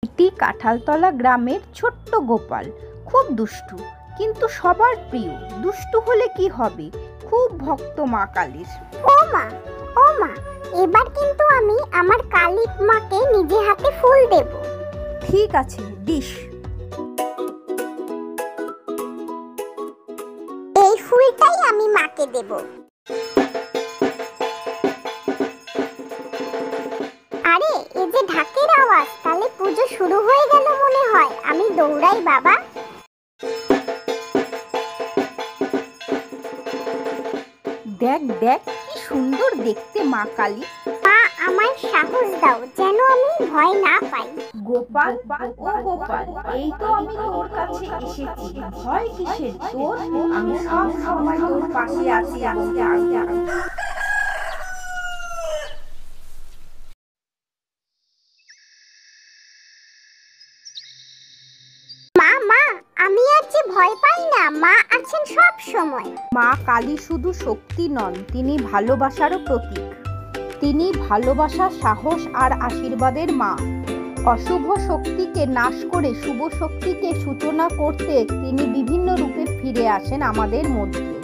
এটি কাঁঠালতলা গ্রামের ছোট্ট গোপাল। খুব দুষ্টু, কিন্তু সবার প্রিয়। দুষ্টু হলে কি হবে, খুব ভক্ত মা কালীর। ও মা, এবার কিন্তু আমি আমার কালী মাকে নিজে হাতে ফুল দেব। ঠিক আছে, দিস। এই ফুলটাই আমি মাকে দেব। আরে এই যে ঢাকের আওয়াজ, তাহলে পুজো শুরু হয়ে গেল মনে হয়। আমি দৌড়াই বাবা। দেখ দেখ, কি সুন্দর দেখতে মা কালী। মা, আমায় সাহস দাও যেন আমি ভয় না পাই। গোপাল, ও গোপাল, এই তো আমি তোর কাছে এসেছি। ভয় কিসের তোর? আমি সব সময় তোর পাশে আছি। মা, আমি আর যে ভয় পাই না, মা আছেন সব সময়। মা কালী শুধু শক্তি নন, তিনি ভালোবাসারও প্রতীক। তিনি ভালোবাসা, সাহস আর আশীর্বাদের মা। অশুভ শক্তিকে নাশ করে শুভ শক্তিকে সূচনা করতে তিনি বিভিন্ন রূপে ফিরে আসেন আমাদের মধ্যে।